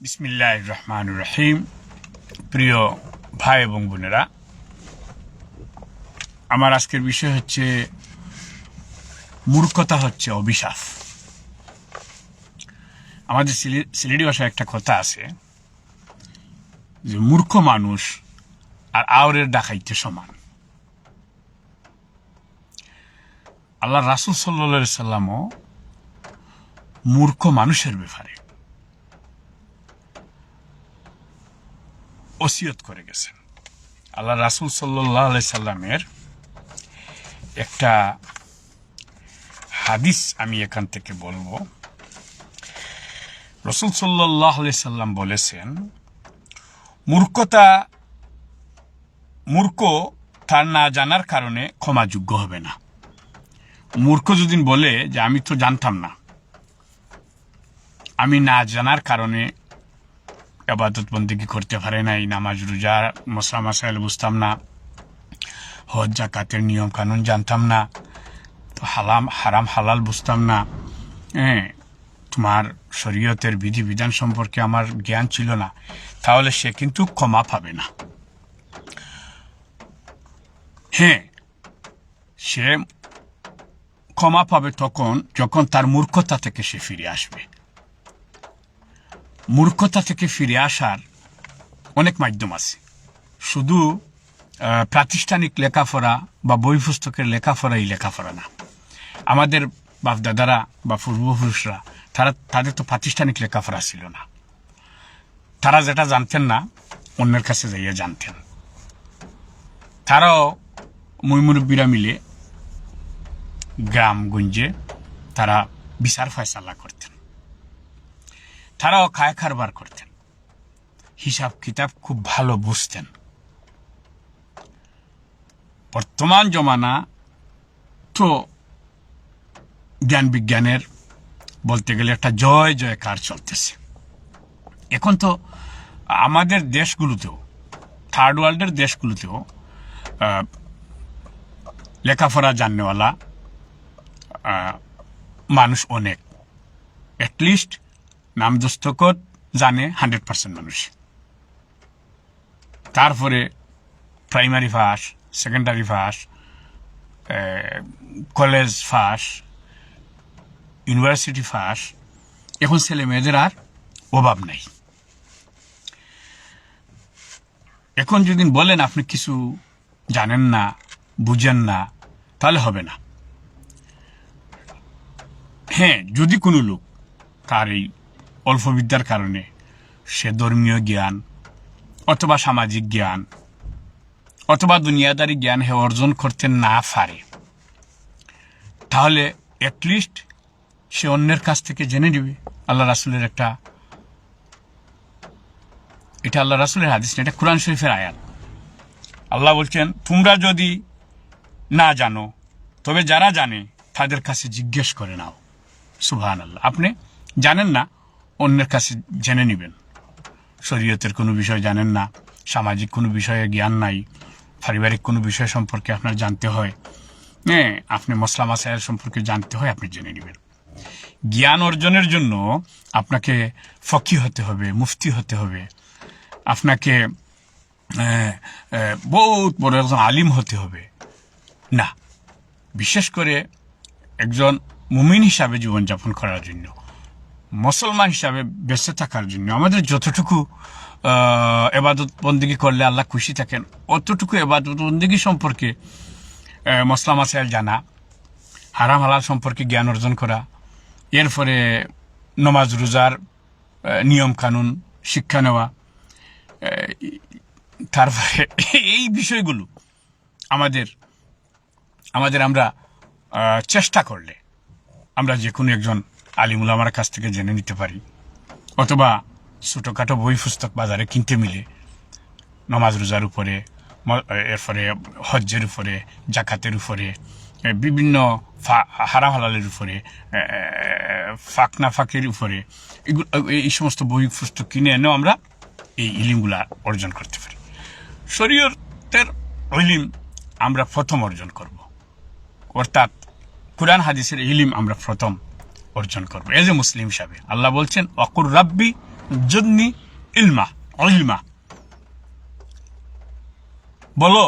বিসমিল্লাহির রহমানির রহিম। প্রিয় ভাই এবং বোনেরা, আমার আজকের বিষয় হচ্ছে মূর্খতা হচ্ছে অভিশাপ। আমাদের সিলেটি ভাষায় একটা কথা আছে যে মূর্খ মানুষ আর আওরের ডাকাইতে সমান। আল্লাহ রাসূল সাল্লাল্লাহু আলাইহি সাল্লামও মূর্খ মানুষের ব্যাপারে ওসিয়ত করে গেছেন। আল্লাহ রাসূল সাল্লাল্লাহু আলাইহি সাল্লামের একটা হাদিস আমি এখান থেকে বলবো। রাসূল সাল্লাল্লাহু আলাইহি সাল্লাম বলেছেন, মূর্খ তার না জানার কারণে ক্ষমাযোগ্য হবে না। মূর্খ যদি বলে যে আমি তো জানতাম না, আমি না জানার কারণে ইবাদত বন্দেগী করতে পারে নাই, নামাজ রোজা মশলা মাসাইল বুঝতাম না, হজ জাকাতের নিয়ম কানুন জানতাম না, তো হারাম হালাল বুঝতাম না, তোমার শরীয়তের বিধিবিধান সম্পর্কে আমার জ্ঞান ছিল না, তাহলে সে কিন্তু ক্ষমা পাবে না। সে ক্ষমা পাবে তখন যখন তার মূর্খতা থেকে সে ফিরে আসবে। মূর্খতা থেকে ফিরে আসার অনেক মাধ্যম আছে, শুধু প্রাতিষ্ঠানিক লেখাপড়া বা বই পুস্তকের লেখাপড়াই লেখাপড়া না। আমাদের বাপদাদারা বা পূর্বপুরুষরা তাদের তো প্রাতিষ্ঠানিক লেখাপড়া ছিল না। তারা যেটা জানতেন না অন্যের কাছে যাইয়া জানতেন। তারাও মুরব্বীরা মিলে গ্রামগঞ্জে তারা বিচার ফয়সালা করতেন, তারাও খায় কারবার করতেন, হিসাব কিতাব খুব ভালো বুঝতেন। বর্তমান জমানা তো জ্ঞান বিজ্ঞানের বলতে গেলে একটা জয় জয়কার চলতেছে। এখন তো আমাদের দেশগুলোতেও, থার্ড ওয়ার্ল্ডের দেশগুলোতেও লেখাপড়া জাননেওয়ালা মানুষ অনেক, অ্যাটলিস্ট নাম দস্তখত জানে 100% মানুষ। তারপরে primary pass, secondary pass, college pass, university pass. এখন ছেলে মেয়েদের আর অভাব নাই। এখন যদি বলেন আপনি কিছু জানেন না, বুঝেন না, তাহলে হবে না। যদি কোনো লোক তার এই অল্প বিদ্যার কারণে সে ধর্মীয় জ্ঞান অথবা সামাজিক জ্ঞান অথবা দুনিয়াদারি জ্ঞান অর্জন করতে না পারে, তাহলে অ্যাটলিস্ট সে অন্যের কাছ থেকে জেনে নেবে। আল্লাহ রাসূলের এটা আল্লাহ রাসূলের হাদিস না, এটা কোরআন শরীফের আয়াত। আল্লাহ বলছেন, তোমরা যদি না জানো তবে যারা জানে তাদের কাছে জিজ্ঞেস করে নাও। সুবহানাল্লাহ। আপনি জানেন না, অন্যের কাছে জেনে নেবেন। শরীয়তের কোনো বিষয় জানেন না, সামাজিক কোনো বিষয়ে জ্ঞান নাই, পারিবারিক কোনো বিষয় সম্পর্কে আপনার জানতে হয়, আপনি মশলা মাসাইল সম্পর্কে জানতে হয়, আপনি জেনে নেবেন। জ্ঞান অর্জনের জন্য আপনাকে ফকি হতে হবে, মুফতি হতে হবে, আপনাকে বহুত বড় একজন আলিম হতে হবে না। বিশেষ করে একজন মুমিন হিসাবে জীবনযাপন করার জন্য, মুসলমান হিসাবে বেঁচে থাকার জন্য আমাদের যতটুকু ইবাদত বন্দেগী করলে আল্লাহ খুশি থাকেন, অতটুকু ইবাদত বন্দেগী সম্পর্কে মশলা মাসাইল জানা, হারাম হালাল সম্পর্কে জ্ঞান অর্জন করা, এরপরে নমাজ রোজার নিয়ম কানুন শিক্ষা নেওয়া, তারপরে এই বিষয়গুলো আমরা চেষ্টা করলে আমরা যে কোনো একজন আলিম উলামার কাছ থেকে জেনে নিতে পারি, অথবা ছোটোখাটো বই পুস্তক বাজারে কিনতে মিলে নমাজ রোজার উপরে, এরপরে হজ্জের উপরে, জাকাতের উপরে, বিভিন্ন হারাম হালালের উপরে, ফাঁকনা ফাঁকের উপরে, এই সমস্ত বই পুস্তক কিনে এনেও আমরা এই ইলিমগুলা অর্জন করতে পারি। শরীয়তের ইলিম আমরা প্রথম অর্জন করব, অর্থাৎ কুরআন হাদিসের ইলিম আমরা প্রথম অর্জন করব এজ এ মুসলিম হিসাবে। আল্লাহ বলছেন, ওয়াকুর রাব্বি জিদনি ইলমা, ইলমা। বলো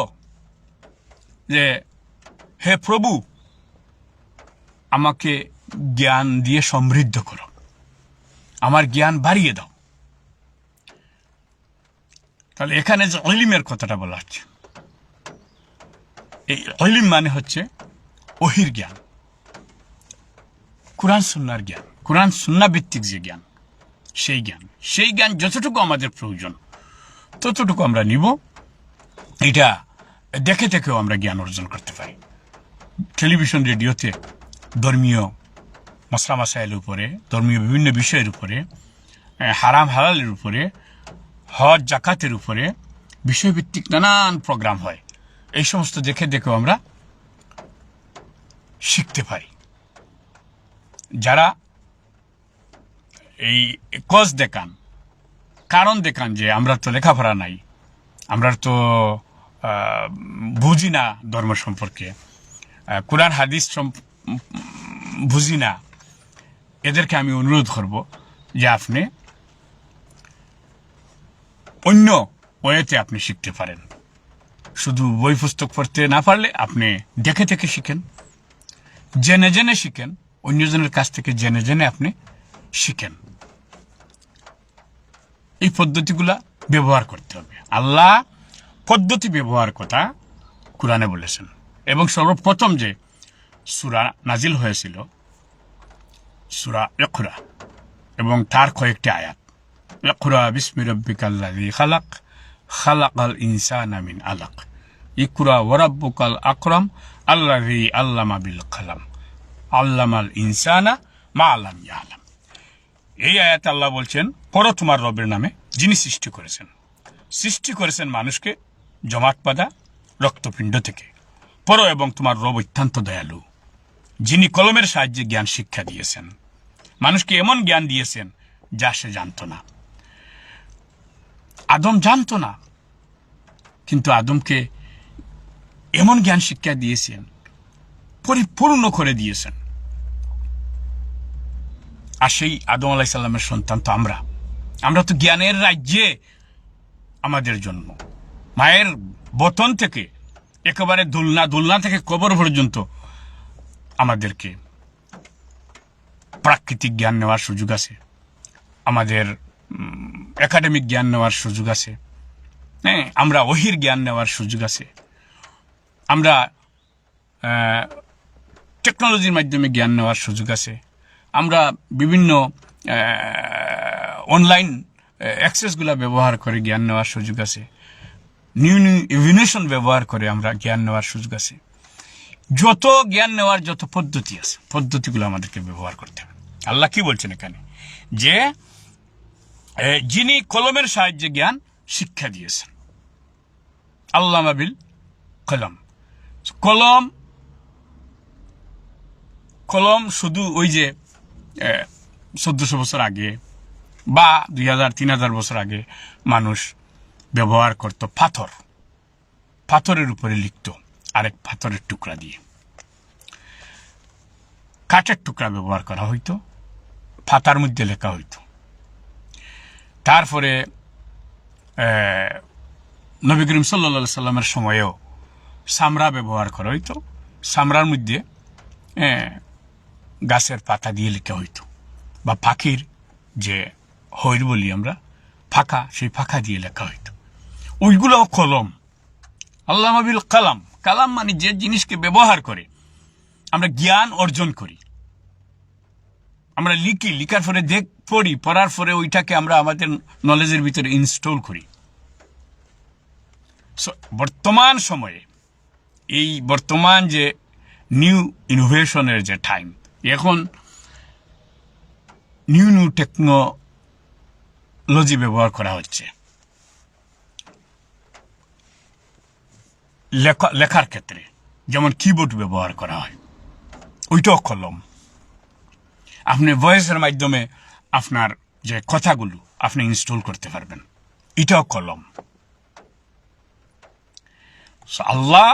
যে হে প্রভু, আমাকে জ্ঞান দিয়ে সমৃদ্ধ করো, আমার জ্ঞান বাড়িয়ে দাও। তাহলে এখানে যে ইলমের কথাটা বলা হচ্ছে, এই ইলম মানে হচ্ছে ওহির জ্ঞান, কুরআন সুন্নাহর জ্ঞান, কুরআন সুন্নাহ ভিত্তিক যে জ্ঞান, সেই জ্ঞান যতটুকু আমাদের প্রয়োজন ততটুকু আমরা নিব। এটা দেখে দেখেও আমরা জ্ঞান অর্জন করতে পারি। টেলিভিশন, রেডিওতে ধর্মীয় মাসলা মাসাইলের উপরে, ধর্মীয় বিভিন্ন বিষয়ের উপরে, হারাম হালালের উপরে, হজ জাকাতের উপরে বিষয়ভিত্তিক নানান প্রোগ্রাম হয়। এই সমস্ত দেখে দেখেও আমরা শিখতে পারি। যারা এই কজ দেখান, কারণ দেখান যে আমরা তো লেখাপড়া নাই, আমরা তো বুঝি না ধর্ম সম্পর্কে, কোরআন হাদিস বুঝি না, এদেরকে আমি অনুরোধ করব যে আপনি অন্য ওয়েতে আপনি শিখতে পারেন। শুধু বই পুস্তক পড়তে না পারলে আপনি দেখে দেখে শিখেন, জেনে জেনে শিখেন, অন্যজনের কাছ থেকে জেনে জেনে আপনি শিখেন। এই পদ্ধতিগুলা ব্যবহার করতে হবে। আল্লাহ পদ্ধতি ব্যবহার কথা কুরআনে বলেছেন, এবং সর্বপ্রথম যে সূরা নাজিল হয়েছিল সূরা ইকরা, এবং তার কয়েকটি আয়াত, ইকরা বিসমি রাব্বিকাল্লাযী খালাক, খালাকাল ইনসানা মিন আলাক, ইকরা ওয়া রাব্বুকাল আকরাম আল্লাযী আল্লামা বিল কলম আল্লামাল ইনসানা মা লাম ইয়ালাম। এই আয়াতে আল্লাহ বলছেন, পড়ো তোমার রবের নামে, যিনি সৃষ্টি করেছেন মানুষকে জমাট বাঁধা রক্তপিণ্ড থেকে। পড়ো, এবং তোমার রব অত্যন্ত দয়ালু, যিনি কলমের সাহায্যে জ্ঞান শিক্ষা দিয়েছেন। মানুষকে এমন জ্ঞান দিয়েছেন যা সে জানত না। আদম জানত না, কিন্তু আদমকে এমন জ্ঞান শিক্ষা দিয়েছেন, পরিপূর্ণ করে দিয়েছেন। আর সেই আদম আলাইহিস সালামের সন্তান তো আমরা তো জ্ঞানের রাজ্যে আমাদের জন্ম। মায়ের বতন থেকে একেবারে দুলনা থেকে কবর পর্যন্ত আমাদেরকে প্রাকৃতিক জ্ঞান নেওয়ার সুযোগ আছে, আমাদের একাডেমিক জ্ঞান নেওয়ার সুযোগ আছে, হ্যাঁ, আমরা ওহির জ্ঞান নেওয়ার সুযোগ আছে, আমরা টেকনোলজির মাধ্যমে জ্ঞান নেওয়ার সুযোগ আছে, আমরা বিভিন্ন অনলাইন অ্যাক্সেসগুলো ব্যবহার করে জ্ঞান নেওয়ার সুযোগ আছে, নিউ ইনোভেশন ব্যবহার করে আমরা জ্ঞান নেওয়ার সুযোগ আছে। যত জ্ঞান নেওয়ার যত পদ্ধতি আছে, পদ্ধতিগুলো আমাদেরকে ব্যবহার করতে হবে। আল্লাহ কি বলছেন এখানে, যে যিনি কলমের সাহায্যে জ্ঞান শিক্ষা দিয়েছেন, আল্লামা বিল কলম। কলম শুধু ওই যে 1400 বছর আগে বা 2000-3000 বছর আগে মানুষ ব্যবহার করত পাথরের উপরে লিখত, আরেক পাথরের টুকরা দিয়ে। কাঠের টুকরা ব্যবহার করা হইতো, পাতার মধ্যে লেখা হইতো। তারপরে নবী করিম সাল্লাল্লাহু আলাইহি সাল্লামের সময়েও চামড়া ব্যবহার করা হইতো, চামড়ার মধ্যে গাছের পাতা দিয়ে লেখা হইতো, বা পাখির যে হৈর বলি আমরা, ফাঁকা, সেই ফাঁকা দিয়ে লেখা হইতো। ওইগুলো কলম। আল্লামা বিল কালাম, কালাম মানে যে জিনিসকে ব্যবহার করে আমরা জ্ঞান অর্জন করি। আমরা লিখি, লিখার পরে পড়ি, পড়ার পরে ওইটাকে আমরা আমাদের নলেজের ভিতরে ইনস্টল করি। বর্তমান সময়ে এই বর্তমান যে নিউ ইনোভেশনের যে টাইম, এখন নিউ টেকনোলজি ব্যবহার করা হচ্ছে লেখার ক্ষেত্রে। যেমন কিবোর্ড ব্যবহার করা হয়, ওইটাও কলম। আপনি ভয়েসের মাধ্যমে আপনার যে কথাগুলো আপনি ইনস্টল করতে পারবেন, এটাও কলম। আল্লাহ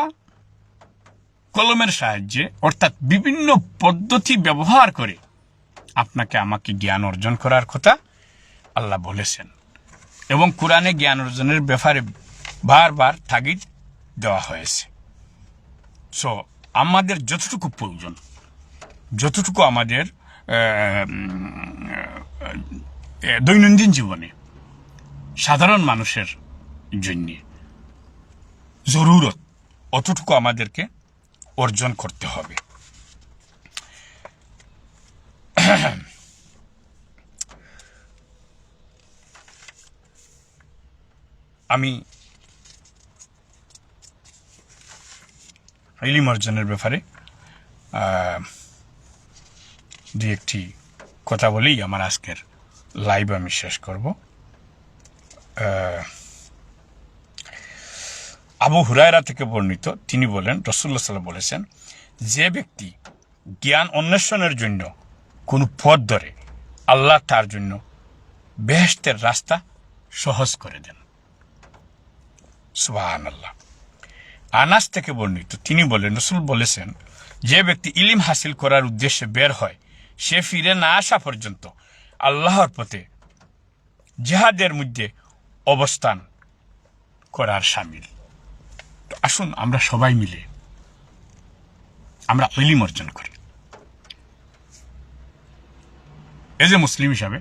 কলমের সাহায্যে, অর্থাৎ বিভিন্ন পদ্ধতি ব্যবহার করে আপনাকে আমাকে জ্ঞান অর্জন করার কথা আল্লাহ বলেছেন, এবং কোরআনে জ্ঞান অর্জনের ব্যাপারে বারবার তাগিদ দেওয়া হয়েছে। সো আমাদের যতটুকু প্রয়োজন, যতটুকু আমাদের দৈনন্দিন জীবনে সাধারণ মানুষের জন্য জরুরত, অতটুকু আমাদেরকে অর্জন করতে হবে। আমি ইলম অর্জনের ব্যাপারে দুই একটি কথা বলেই আমার আজকের লাইভ আমি শেষ করব। আবু হুরায়রা থেকে বর্ণিত, তিনি বলেন, রাসূলুল্লাহ সাল্লাল্লাহু আলাইহি ওয়াসাল্লাম বলেছেন, যে ব্যক্তি জ্ঞান অন্বেষণের জন্য কোনো পথ ধরে, আল্লাহ তার জন্য বেহেশতের রাস্তা সহজ করে দেন। সুবহানাল্লাহ। আনাস থেকে বর্ণিত, তিনি বলেন, রাসূল বলেছেন, যে ব্যক্তি ইলম হাসিল করার উদ্দেশ্যে বের হয়, সে ফিরে না আসা পর্যন্ত আল্লাহর পথে জিহাদের মধ্যে অবস্থান করার শামিল। আসুন আমরা সবাই মিলে আমরা ইলম অর্জন করি। এজ এ মুসলিম হিসাবে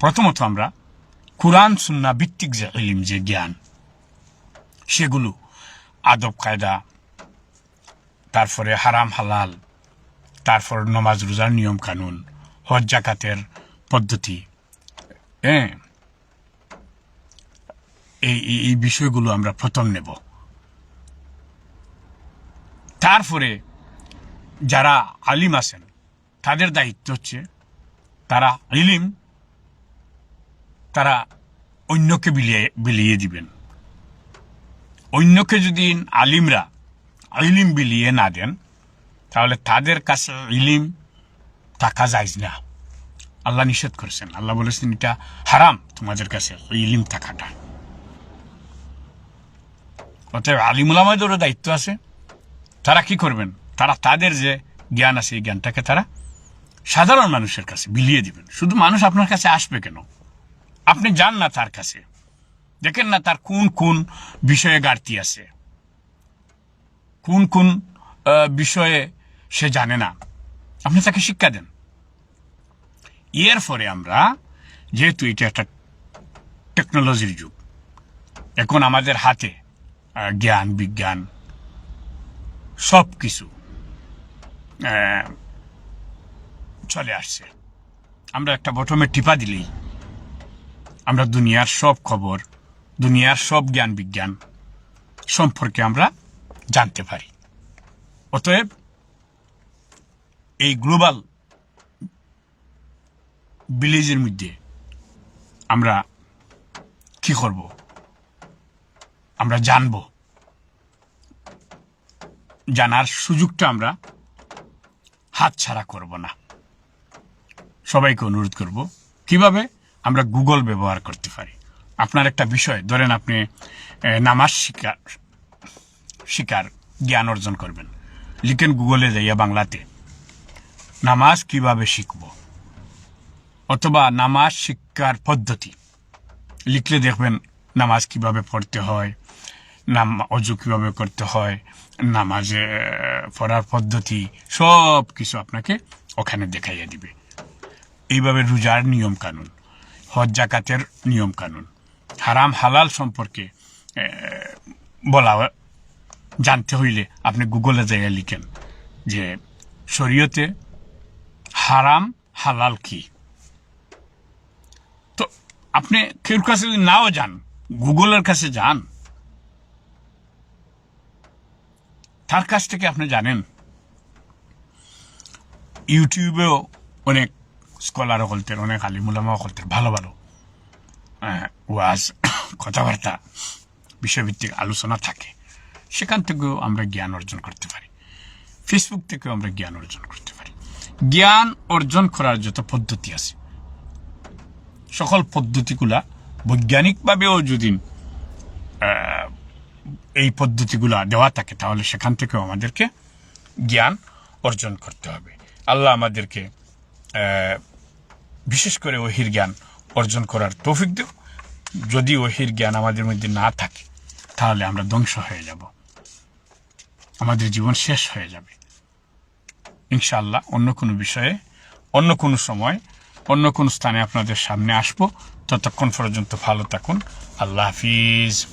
প্রথমত আমরা কুরআন সুন্নাহ ভিত্তিক যে ইলম, যে জ্ঞান, সেগুলো আদব কায়দা, তারপরে হারাম হালাল, তারপর নামাজ রোজার নিয়ম কানুন, হজ জাকাতের পদ্ধতি, এই বিষয়গুলো আমরা প্রথম নেব। তারপরে যারা আলিম আছেন তাদের দায়িত্ব হচ্ছে তারা ইলম তারা অন্যকে বিলিয়ে দিবেন। অন্যকে যদি আলিমরা ইলম বিলিয়ে না দেন, তাহলে তাদের কাছে ইলম থাকা যায় না। আল্লাহ নিষেধ করেছেন, আল্লাহ বলেছেন এটা হারাম তোমাদের কাছে ইলম থাকাটা। অতএব আলিম উলামাদেরও দায়িত্ব আছে। তারা কি করবেন? তারা তাদের যে জ্ঞান আছে এই জ্ঞানটাকে তারা সাধারণ মানুষের কাছে বিলিয়ে দিবেন। শুধু মানুষ আপনার কাছে আসবে কেন? আপনি যান না তার কাছে, দেখেন না তার কোন কোন বিষয়ে ঘাটতি আছে, কোন কোন বিষয়ে সে জানে না, আপনি তাকে শিক্ষা দেন। এর পরে আমরা, যেহেতু এটা একটা টেকনোলজির যুগ, এখন আমাদের হাতে জ্ঞান বিজ্ঞান সব কিছু চলে আসছে। আমরা একটা বটমে টিপা দিলেই আমরা দুনিয়ার সব খবর, দুনিয়ার সব জ্ঞান বিজ্ঞান সম্পর্কে আমরা জানতে পারি। অতএব এই গ্লোবাল ভিলেজের মধ্যে আমরা কি করব? আমরা জানব, জানার সুযোগটা আমরা হাতছাড়া করব না। সবাইকে অনুরোধ করব কিভাবে আমরা গুগল ব্যবহার করতে পারি। আপনার একটা বিষয় ধরেন, আপনি নামাজ শিকার জ্ঞান অর্জন করবেন, লিখেন গুগলে যাইয়া বাংলাতে নামাজ কিভাবে শিখব, অথবা নামাজ শিক্ষার পদ্ধতি লিখলে দেখবেন নামাজ কিভাবে পড়তে হয়, অজু কিভাবে করতে হয়, নামাজে পড়ার পদ্ধতি সব কিছু আপনাকে ওখানে দেখাইয়া দিবে। এইভাবে রোজার নিয়ম কানুন, হজ জাকাতের নিয়ম কানুন, হারাম হালাল সম্পর্কে বলা জানতে হইলে আপনি গুগলে যাইয়া লিখেন যে শরীয়তে হারাম হালাল কি। তো আপনি কেউ কাছে যদি নাও যান, গুগলের কাছে যান, তার কাছ থেকে আপনি জানেন। ইউটিউবেও অনেক স্কলার হলতের, অনেক আলিমুলামা হলতের ভালো ভালো ওয়াজ, কথাবার্তা, বিষয়ভিত্তিক আলোচনা থাকে, সেখান থেকেও আমরা জ্ঞান অর্জন করতে পারি। ফেসবুক থেকেও আমরা জ্ঞান অর্জন করতে পারি। জ্ঞান অর্জন করার যত পদ্ধতি আছে, সকল পদ্ধতিগুলা বৈজ্ঞানিকভাবেও যদি এই পদ্ধতিগুলা দেওয়া থাকে, তাহলে সেখান থেকেও আমাদেরকে জ্ঞান অর্জন করতে হবে। আল্লাহ আমাদেরকে বিশেষ করে ওহির জ্ঞান অর্জন করার তৌফিক দিও। যদি ওহির জ্ঞান আমাদের মধ্যে না থাকে তাহলে আমরা ধ্বংস হয়ে যাব, আমাদের জীবন শেষ হয়ে যাবে। ইনশাআল্লাহ অন্য কোনো বিষয়ে, অন্য কোনো সময়, অন্য কোনো স্থানে আপনাদের সামনে আসবো। ততক্ষণ পর্যন্ত ভালো থাকুন। আল্লাহ হাফিজ।